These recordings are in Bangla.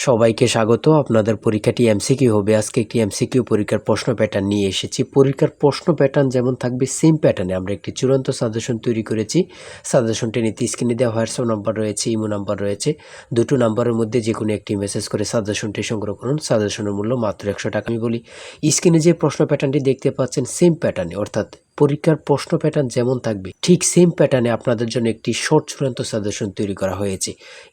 সবাইকে স্বাগত। আপনাদের পরীক্ষাটি এমসিকিউ হবে। আজকে একটি এমসিকিউ পরীক্ষার প্রশ্ন প্যাটার্ন নিয়ে এসেছি। পরীক্ষার প্রশ্ন প্যাটার্ন যেমন থাকবে সেম প্যাটার্নে আমরা একটি চূড়ান্ত সাজেশন তৈরি করেছি। সাজেশনটি নিতে স্ক্রিনে দেওয়া হোয়াটসঅ্যাপ নাম্বার রয়েছে, ইমো নাম্বার রয়েছে। দুটো নাম্বারের মধ্যে যে কোনো একটি মেসেজ করে সাজেশনটি সংগ্রহ করুন। সাজেশনের মূল্য মাত্র 100 টাকা। আমি বলি স্ক্রিনে যে প্রশ্ন প্যাটার্নটি দেখতে পাচ্ছেন সেম প্যাটার্নে, অর্থাৎ পরীক্ষার প্রশ্ন প্যাটার্ন যেমন থাকবে ঠিক সেম প্যাটার্নে আপনাদের জন্য একটি শর্ট চূড়ান্ত সাজেশন তৈরি করা হয়েছে।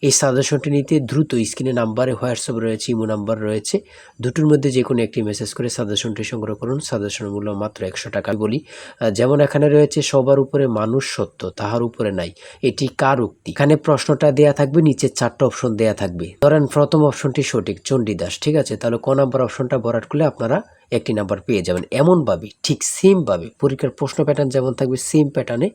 এই সাজেশনটি নিতে দ্রুত স্ক্রিনে নাম্বারে হোয়াটসঅ্যাপ রয়েছে, ইমো নাম্বার রয়েছে, দুটোর মধ্যে যে কোনো একটি মেসেজ করে সাজেশনটি সংগ্রহ করুন। সাজেশনের মূল্য মাত্র 100 টাকা। বলি যেমন এখানে রয়েছে সবার উপরে মানুষ সত্য, তাহার উপরে নাই, এটি কার উক্তি? এখানে প্রশ্নটা দেয়া থাকবে, নিচে 4টা অপশন দেয়া থাকবে। ধরেন প্রথম অপশনটি সঠিক, চণ্ডীদাস, ঠিক আছে, তাহলে ক নাম্বার অপশনটা ভরাট করলে আপনারা একটি নাম্বার পেয়ে যাবেন। এমনভাবে ঠিক সেমভাবে পরীক্ষার প্রশ্ন প্যাটার্ন যেমন থাকবে সেম প্যাটার্নে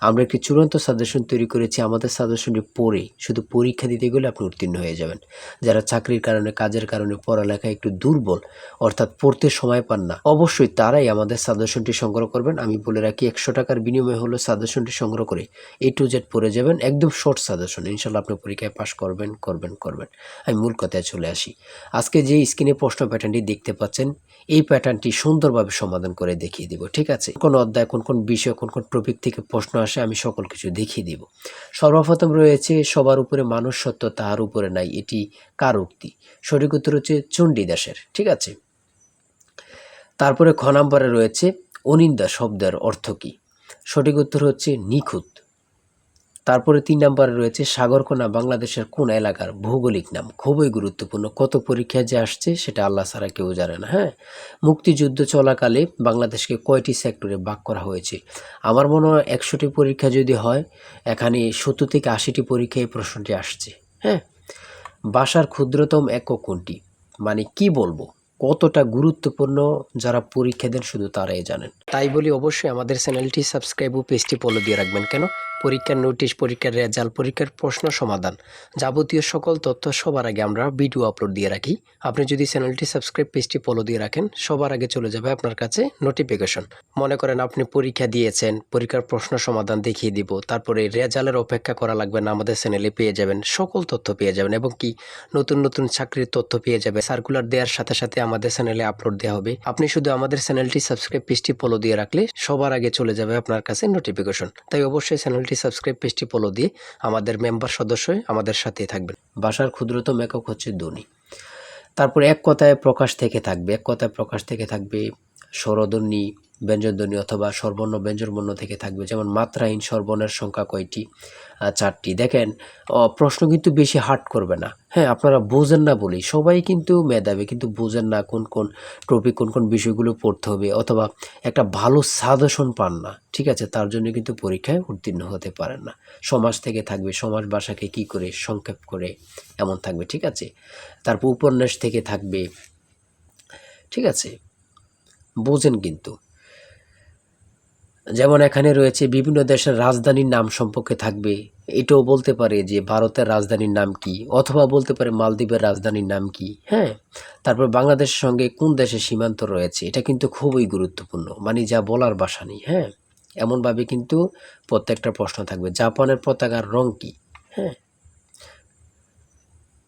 আমরা একটি চূড়ান্ত সাজেশন তৈরি করেছি। আমাদের সাজেশনটি পড়ে শুধু পরীক্ষা দিতে গেলে আপনি উত্তীর্ণ হয়ে যাবেন। যারা চাকরির কারণে, কাজের কারণে, পড়ালেখায় একটু দুর্বল, অর্থাৎ পড়তে সময় পান না, অবশ্যই তারাই আমাদের সাজেশনটি সংগ্রহ করবেন। আমি বলে রাখি 100 টাকার বিনিময়ে হলো সাজেশনটি সংগ্রহ করে A to Z পড়ে যাবেন। একদম শর্ট সাজেশন, ইনশাল্লাহ আপনি পরীক্ষায় পাশ করবেন। আমি মূল কথায় চলে আসি। আজকে যে স্ক্রিনে প্রশ্ন প্যাটার্নটি দেখতে পাচ্ছেন এই প্যাটার্নটি সুন্দরভাবে সমাধান করে দেখিয়ে দিব, ঠিক আছে? কোন অধ্যায়, কোন কোন বিষয়, কোন কোন টপিক থেকে প্রশ্ন আসে আমি সকল কিছু দেখিয়ে দিব। সর্বপ্রথম রয়েছে সবার উপরে মানুষ সত্য, তাহার উপরে নাই, এটি কার উক্তি? সঠিক উত্তর হচ্ছে চণ্ডীদাসের, ঠিক আছে। তারপরে খ নম্বরে রয়েছে অনিন্দা শব্দের অর্থ কী? সঠিক উত্তর হচ্ছে নিখুঁত। তারপরে 3 নম্বরে রয়েছে সাগরকোনা বাংলাদেশের কোন এলাকার ভৌগোলিক নাম? খুবই গুরুত্বপূর্ণ, কত পরীক্ষায় যে আসছে সেটা আল্লাহ ছাড়া কেউ জানে না। হ্যাঁ, মুক্তিযুদ্ধ চলাকালে বাংলাদেশকে কয়টি সেক্টরে ভাগ করা হয়েছে? আমার মনে হয় 100টি পরীক্ষা যদি হয় এখানে 70 থেকে 80টি পরীক্ষায় এই প্রশ্নটি আসছে। হ্যাঁ, ভাষার ক্ষুদ্রতম একক কোনটি? মানে কি বলবো, কতটা গুরুত্বপূর্ণ যারা পরীক্ষা দেন শুধু তারাই জানেন। তাই বলি অবশ্যই আমাদের চ্যানেলটি সাবস্ক্রাইব ও পেজটি ফলো দিয়ে রাখবেন। কেন? পরীক্ষার নোটিশ, পরীক্ষার রেজাল্ট, পরীক্ষার প্রশ্ন সমাধান, যাবতীয় সকল তথ্য সবার আগে আমরা ভিডিও আপলোড দিয়ে রাখি। আপনি যদি চ্যানেলটি সাবস্ক্রাইব, পেজটি ফলো দিয়ে রাখেন, সবার আগে চলে যাবে আপনার কাছে নোটিফিকেশন। মনে করেন আপনি পরীক্ষা দিয়েছেন, পরীক্ষার প্রশ্ন সমাধান দেখিয়ে দিব, তারপরে রেজাল্টের অপেক্ষা করা লাগবে না, আমাদের চ্যানেলে পেয়ে যাবেন, সকল তথ্য পেয়ে যাবেন, এবং কি নতুন নতুন চাকরির তথ্য পেয়ে যাবে। সার্কুলার দেওয়ার সাথে সাথে আমাদের চ্যানেলে আপলোড দেওয়া হবে। আপনি শুধু আমাদের চ্যানেলটি সাবস্ক্রাইব, পেজটি ফলো দিয়ে রাখলে সবার আগে চলে যাবে আপনার কাছে নোটিফিকেশন। তাই অবশ্যই চ্যানেলটি সাবস্ক্রাইব, পেজটি ফলো দিয়ে আমাদের মেম্বার সদস্য হয়ে আমাদের সাথেই থাকবেন। ভাষার ক্ষুদ্রতম একক হচ্ছে ধ্বনি। তারপর এক কথায় প্রকাশ থেকে থাকবে, এক কথায় প্রকাশ থেকে থাকবে স্বরধ্বনি, ব্যঞ্জনধ্বনি অথবা স্বরবর্ণ ব্যঞ্জনবর্ণ থেকে থাকবে। যেমন মাত্রাহীন স্বরবর্ণের সংখ্যা কয়টি? 4টি। দেখেন প্রশ্ন কিন্তু বেশি হার্ড করবে না। হ্যাঁ, আপনারা বোঝেন না বলেই সবাই কিন্তু মেধাবী, কিন্তু বোঝেন না কোন কোন টপিক, কোন কোন বিষয়গুলো পড়তে হবে, অথবা একটা ভালো সাজেশন পান না, ঠিক আছে, তার জন্য কিন্তু পরীক্ষায় উত্তীর্ণ হতে পারেন না। সমাজ থেকে থাকবে, সমাজ ভাষাকে কি করে সংক্ষেপ করে, এমন থাকবে, ঠিক আছে। তারপর উপন্যাস থেকে থাকবে, ঠিক আছে, বোঝেন কিন্তু। যেমন এখানে রয়েছে বিভিন্ন দেশের রাজধানীর নাম সম্পর্কে থাকবে, এটাও বলতে পারে যে ভারতের রাজধানীর নাম কি, অথবা বলতে পারে মালদ্বীপের রাজধানীর নাম কি। হ্যাঁ, তারপর বাংলাদেশের সঙ্গে কোন দেশের সীমান্ত রয়েছে, এটা কিন্তু খুবই গুরুত্বপূর্ণ, মানে যা বলার ভাষা নেই। হ্যাঁ, এমনভাবে কিন্তু প্রত্যেকটা প্রশ্ন থাকবে। জাপানের পতাকার রং কি? হ্যাঁ,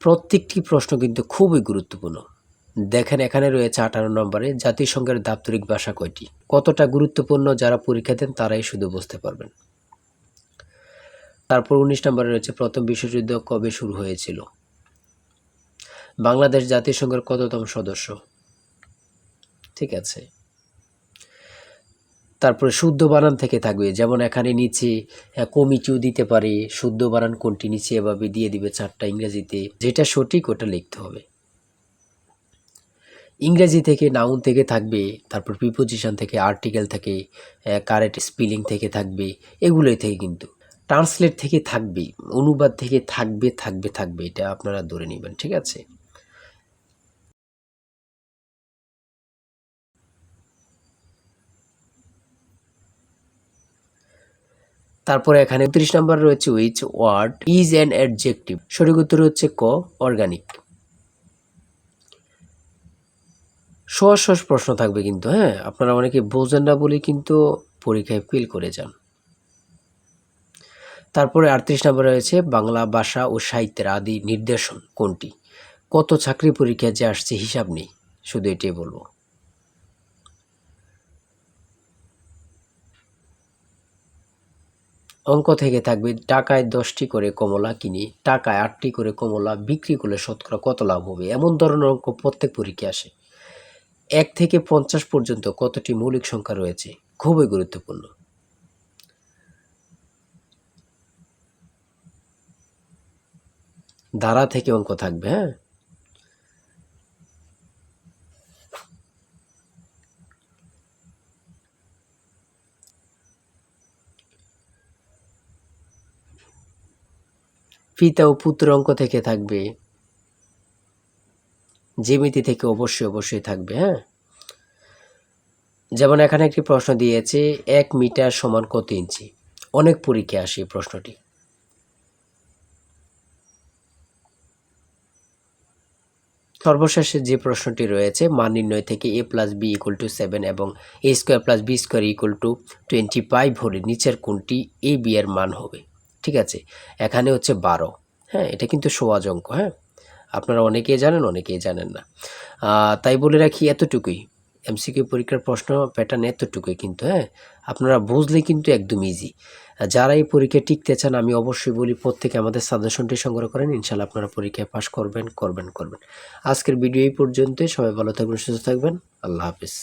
প্রত্যেকটি প্রশ্ন কিন্তু খুবই গুরুত্বপূর্ণ। দেখেন এখানে রয়েছে 18 নম্বরে জাতিসংঘের দাপ্তরিক ভাষা কয়টি? কতটা গুরুত্বপূর্ণ যারা পরীক্ষা দেন তারাই শুধু বুঝতে পারবেন। তারপর 19 নম্বরে রয়েছে প্রথম বিশ্বযুদ্ধ কবে শুরু হয়েছিল? বাংলাদেশ জাতিসংঘের কততম সদস্য? ঠিক আছে। তারপরে শুদ্ধ বানান থেকে থাকবে, যেমন এখানে নিচে কমিটিও দিতে পারে, শুদ্ধ বানান কোনটি নিচে এভাবে দিয়ে দিবে 4টা ইংরেজিতে, যেটা সঠিক ওটা লিখতে হবে। ইংরেজি থেকে নাউন থেকে থাকবে, তারপর প্রিপোজিশন থেকে, আর্টিকেল থেকে, কারেক্ট স্পেলিং থেকে থাকবে, এগুলোই থেকে কিন্তু ট্রান্সলেট থেকে থাকবে, অনুবাদ থেকে থাকবে, এটা আপনারা ধরে নেবেন, ঠিক আছে। তারপরে এখানে 30 নম্বর রয়েছে which word is an adjective? সঠিক উত্তর হচ্ছে ক, অর্গানিক। সহজ সহজ প্রশ্ন থাকবে কিন্তু, হ্যাঁ, আপনারা অনেকে বোঝেন না বলে কিন্তু পরীক্ষায় ফেল করে যান। তারপরে 38 নম্বরে রয়েছে বাংলা ভাষা ও সাহিত্যের আদি নিদর্শন কোনটি? কত চাকরি পরীক্ষা যে আসছে হিসাব নেই, শুধু এটাই বলবো। অঙ্ক থেকে থাকবে টাকায় 10টি করে কমলা কিনি, টাকায় 8টি করে কমলা বিক্রি করলে শতকরা কত লাভ হবে, এমন ধরনের অঙ্ক প্রত্যেক পরীক্ষায় আসে। 1 থেকে 50 পর্যন্ত কতটি মৌলিক সংখ্যা রয়েছে, খুবই গুরুত্বপূর্ণ। ধারা থেকে অঙ্ক থাকবে, হ্যাঁ। পিতা ও পুত্র অঙ্ক থেকে থাকবে, জ্যামিতি থেকে অবশ্যই থাকবে, হ্যাঁ। যেমন এখানে একটি প্রশ্ন দিয়েছে 1 মিটার সমান কত ইঞ্চি, অনেক পরীক্ষায় আসে এই প্রশ্নটি। সর্বশেষে যে প্রশ্নটি রয়েছে মান নির্ণয় থেকে a plus B equal to 7 এবং a square plus B square equal to 25 হলে নিচের কোনটি a b এর মান হবে। ঠিক আছে, এখানে হচ্ছে 12, হ্যাঁ। এটা কিন্তু সহজ অঙ্ক, হ্যাঁ। আপনারা অনেকেই জানেন, অনেকেই জানেন না। তাই বলে রাখি এতটুকুই, এমসিকিউ পরীক্ষার প্রশ্ন প্যাটার্ন এতটুকুই কিন্তু, হ্যাঁ। আপনারা বুঝলে কিন্তু একদম ইজি। যারা এই পরীক্ষায় টিকতে চান আমি অবশ্যই বলি প্রত্যেকে আমাদের সাজেশনটি সংগ্রহ করেন, ইনশাল্লাহ আপনারা পরীক্ষায় পাস করবেন। আজকের ভিডিও এই পর্যন্তই। সবাই ভালো থাকবেন, সুস্থ থাকবেন। আল্লাহ হাফিজ।